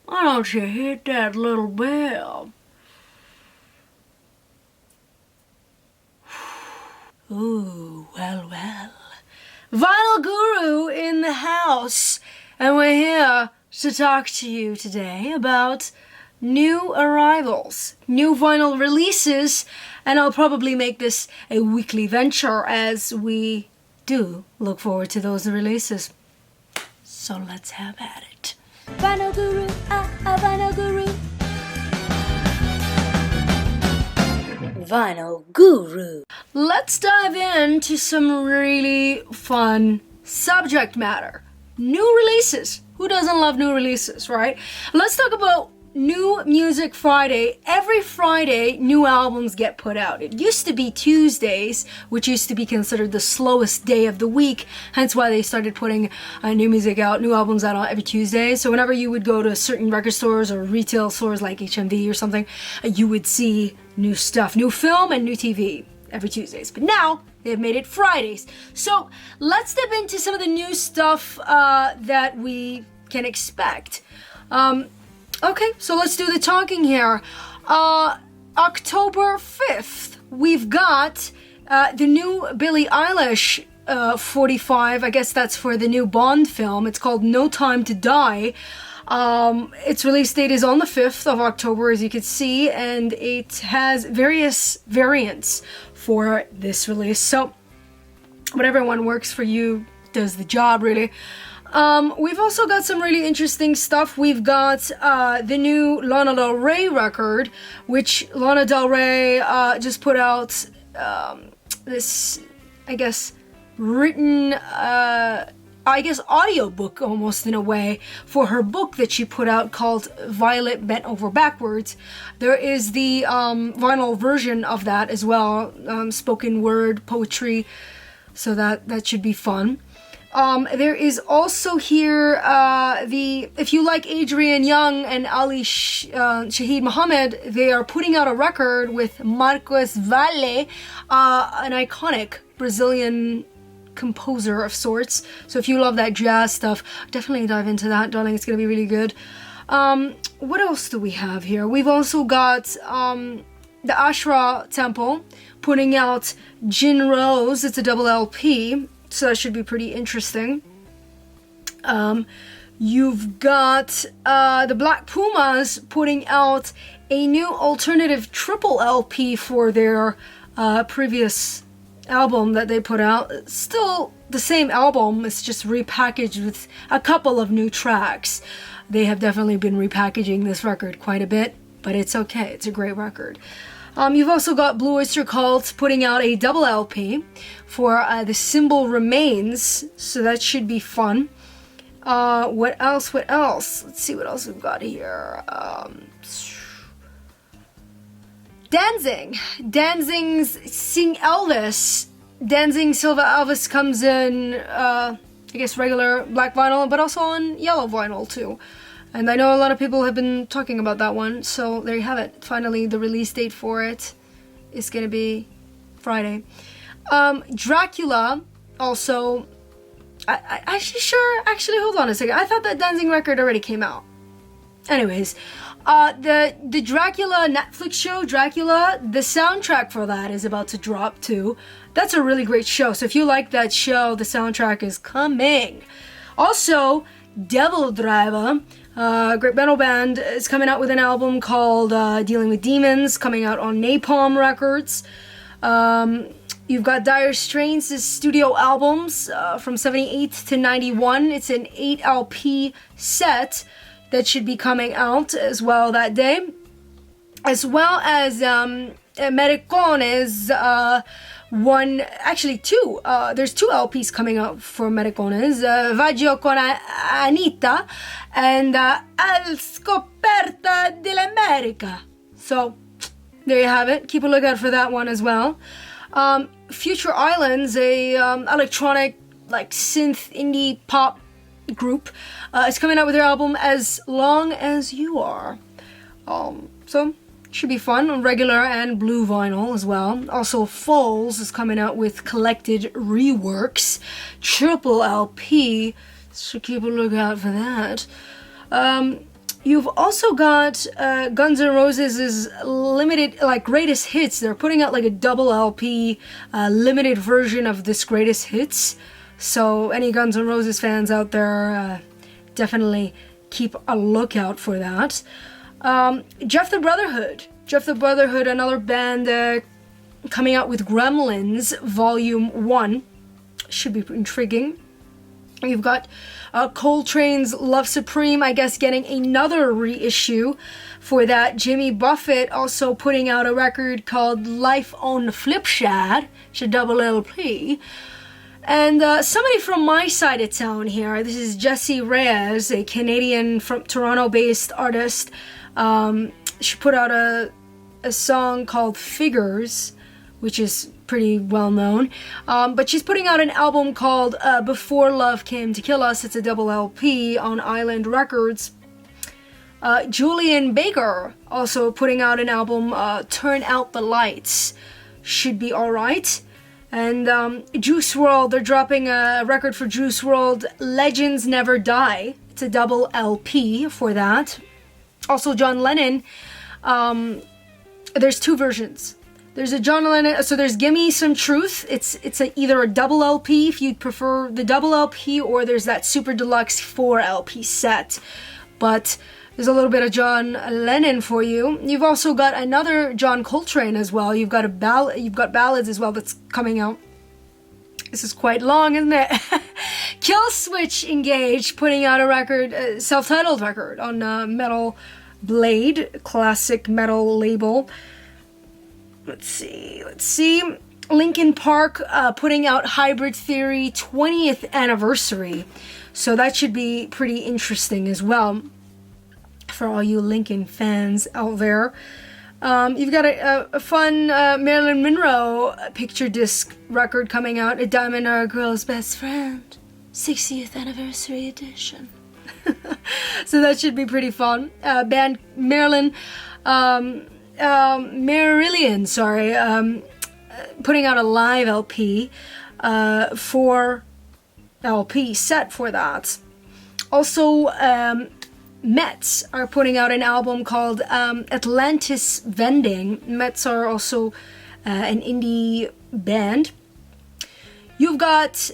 Why don't you hit that little bell? Ooh, well, well. Vinyl Guru in the house, and we're here to talk to you today about new arrivals, new vinyl releases, and I'll probably make this a weekly venture as we do look forward to those releases. So let's have at it. Vinyl Guru, Vinyl Guru. Vinyl Guru. Let's dive into some really fun subject matter. New releases. Who doesn't love new releases, right? Let's talk about New Music Friday. Every Friday, new albums get put out. It used to be Tuesdays, which used to be considered the slowest day of the week, hence why they started putting new music out, new albums out on every Tuesday. So whenever you would go to certain record stores or retail stores like HMV or something, you would see new stuff, new film and new TV every Tuesdays. But now they've made it Fridays. So let's dip into some of the new stuff that we can expect. Okay, so let's do the talking here. October 5th, we've got the new Billie Eilish 45. I guess that's for the new Bond film. It's called No Time to Die. Its release date is on the 5th of October, as you can see, and it has various variants for this release. So, whatever one works for you does the job, really. We've also got some really interesting stuff. We've got the new Lana Del Rey record, which Lana Del Rey just put out this, I guess, written, audiobook almost in a way for her book that she put out called Violet Bent Over Backwards. There is the vinyl version of that as well, spoken word poetry, so that should be fun. There is also here if you like Adrian Young and Ali Shaheed Muhammad, they are putting out a record with Marcos Valle, an iconic Brazilian composer of sorts. So if you love that jazz stuff, definitely dive into that, darling. It's gonna be really good. What else do we have here? We've also got the Ashra Temple putting out Gin Rose. It's a double LP. So that should be pretty interesting. You've got the Black Pumas putting out a new alternative triple LP for their previous album that they put out. It's still the same album, it's just repackaged with a couple of new tracks. They have definitely been repackaging this record quite a bit, but it's okay. It's a great record. You've also got Blue Oyster Cult putting out a double LP for The Symbol Remains, so that should be fun. What else? Let's see what else we've got here. Danzig's Sing Elvis. Danzig Silver Elvis comes in, I guess, regular black vinyl, but also on yellow vinyl too. And I know a lot of people have been talking about that one, so there you have it. Finally, the release date for it is going to be Friday. Dracula, also... Actually, hold on a second. I thought that Danzig record already came out. Anyways, the Dracula Netflix show, Dracula, the soundtrack for that is about to drop too. That's a really great show, so if you like that show, the soundtrack is coming. Also, Devil Driver, great metal band, is coming out with an album called Dealing with Demons, coming out on Napalm Records. You've got Dire Straits' studio albums from 78 to 91. It's an 8 LP set that should be coming out as well that day. As well as Maricones, two. There's 2 LPs coming out for Maricones. Vaggio con Anita and Al Scoperta dell'America. So, there you have it. Keep a lookout for that one as well. Future Islands, a electronic, like, synth indie pop group, is coming out with their album As Long As You Are. So, should be fun on regular and blue vinyl as well. Also, Foals is coming out with Collected Reworks, triple LP, so keep a lookout for that. You've also got Guns N' Roses' limited, like, greatest hits. They're putting out like a double LP limited version of this greatest hits. So any Guns N' Roses fans out there, definitely keep a lookout for that. Jeff the Brotherhood, another band coming out with Gremlins Volume 1. Should be intriguing. You've got Coltrane's Love Supreme, I guess, getting another reissue for that. Jimmy Buffett also putting out a record called Life on Flipshad. It's a double LP. And somebody from my side of town here, this is Jessie Reyes, a Canadian from Toronto-based artist. She put out a song called Figures, which is pretty well known. But she's putting out an album called Before Love Came to Kill Us. It's a double LP on Island Records. Julian Baker also putting out an album, Turn Out the Lights. Should be alright. And Juice WRLD, they're dropping a record for Juice WRLD, Legends Never Die. It's a double LP for that. Also John Lennon, there's two versions. There's a John Lennon, so there's Gimme Some Truth. It's either a double LP if you'd prefer the double LP, or there's that super deluxe 4 LP set. But there's a little bit of John Lennon for you. You've also got another John Coltrane as well. You've got ballads as well that's coming out. This is quite long, isn't it? Killswitch Engage putting out a record, self-titled record on Metal Blade, classic metal label. Let's see. Linkin Park putting out Hybrid Theory 20th anniversary. So that should be pretty interesting as well for all you Linkin fans out there. You've got a fun Marilyn Monroe picture disc record coming out, A Diamond Are a Girl's Best Friend, 60th anniversary edition. So that should be pretty fun. Band Marilyn... Marillion, putting out a live LP, 4 LP set for that. Also, Mets are putting out an album called Atlantis Vending. Mets are also an indie band. You've got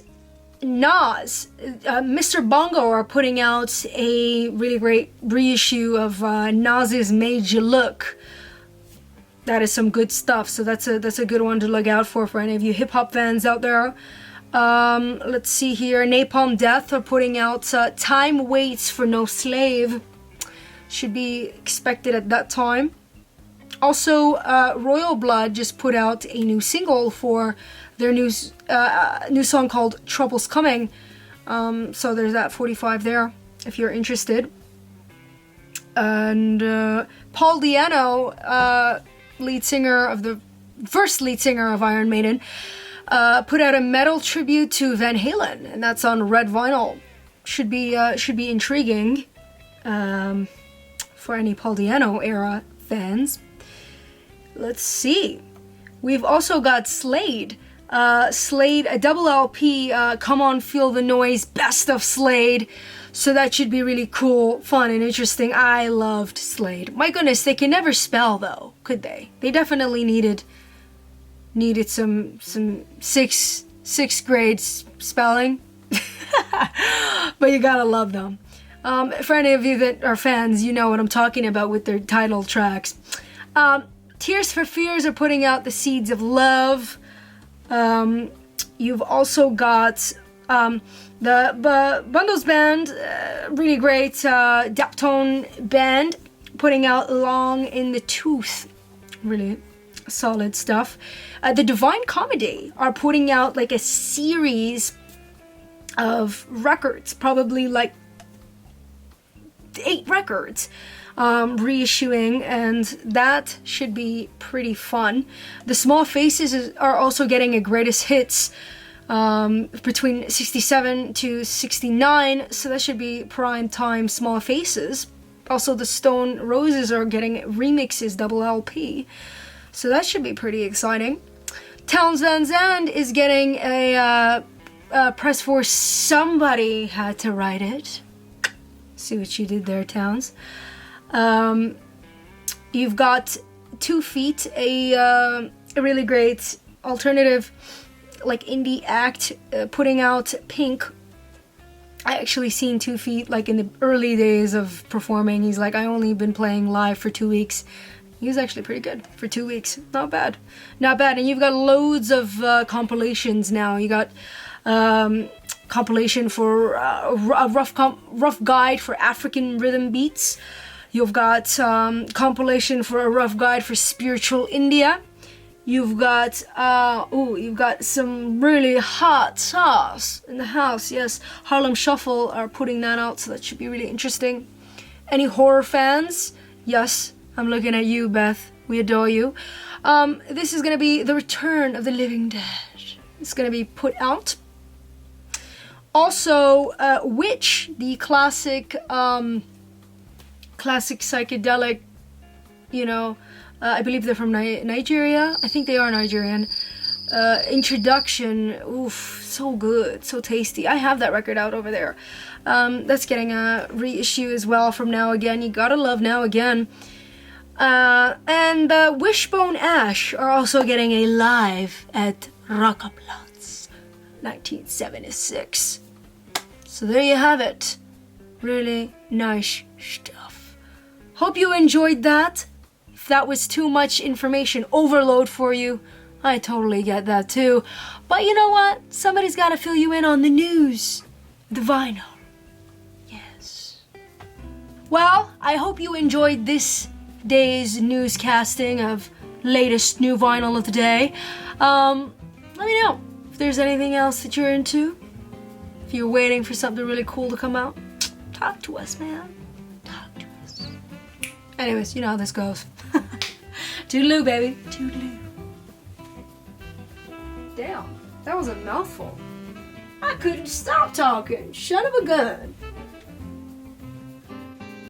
Nas, Mr. Bongo are putting out a really great reissue of Nas's Made You Look. That is some good stuff, so that's a good one to look out for any of you hip-hop fans out there. Let's see here. Napalm Death are putting out Time Waits for No Slave. Should be expected at that time. Also, Royal Blood just put out a new single for their new song called Trouble's Coming. So there's that 45 there, if you're interested. And Paul Di'Anno, first lead singer of Iron Maiden, put out a metal tribute to Van Halen, and that's on red vinyl. Should be intriguing for any Paul Di'Anno era fans. Let's see. We've also got Slade. Slade, a double LP, Come On Feel the Noise, Best of Slade. So that should be really cool, fun, and interesting. I loved Slade. My goodness, they can never spell though, could they? They definitely needed some sixth grade spelling. But you gotta love them. For any of you that are fans, you know what I'm talking about with their title tracks. Tears for Fears are putting out The Seeds of Love. You've also got the Bundles Band, really great Daptone band, putting out Long in the Tooth. Really solid stuff. The Divine Comedy are putting out like a series of records, probably like 8 records, reissuing, and that should be pretty fun. The Small Faces are also getting a greatest hits between 67 to 69, so that should be prime time Small Faces. Also, the Stone Roses are getting remixes, double LP, so that should be pretty exciting. Townes Van Zandt is getting a press for Somebody Had to Write It. See what you did there, Townes. You've got 2 Feet, a really great alternative, like indie act, putting out Pink. I actually seen 2 Feet like in the early days of performing. He's like, I only been playing live for 2 weeks. He was actually pretty good for 2 weeks. Not bad. Not bad. And you've got loads of compilations now. You got compilation for a rough guide for African rhythm beats. You've got compilation for a rough guide for spiritual India. You've got you've got some really hot sauce in the house. Yes, Harlem Shuffle are putting that out, so that should be really interesting. Any horror fans? Yes, I'm looking at you, Beth. We adore you. This is gonna be The Return of the Living Dead. It's gonna be put out. Also, Witch, the classic psychedelic, you know, I believe they're from Nigeria. I think they are Nigerian. Introduction, oof, so good, so tasty. I have that record out over there. That's getting a reissue as well from Now Again. You gotta love Now Again. And Wishbone Ash are also getting a live at Rockaplatz, 1976. So there you have it. Really nice stuff. Hope you enjoyed that. If that was too much information overload for you, I totally get that too. But you know what? Somebody's got to fill you in on the news. The vinyl. Yes. Well, I hope you enjoyed this day's newscasting of latest new vinyl of the day. Let me know if there's anything else that you're into. If you're waiting for something really cool to come out, talk to us, man. Talk to us. Anyways, you know how this goes. Toodaloo, baby. Toodaloo. Damn, that was a mouthful. I couldn't stop talking. Son of a gun.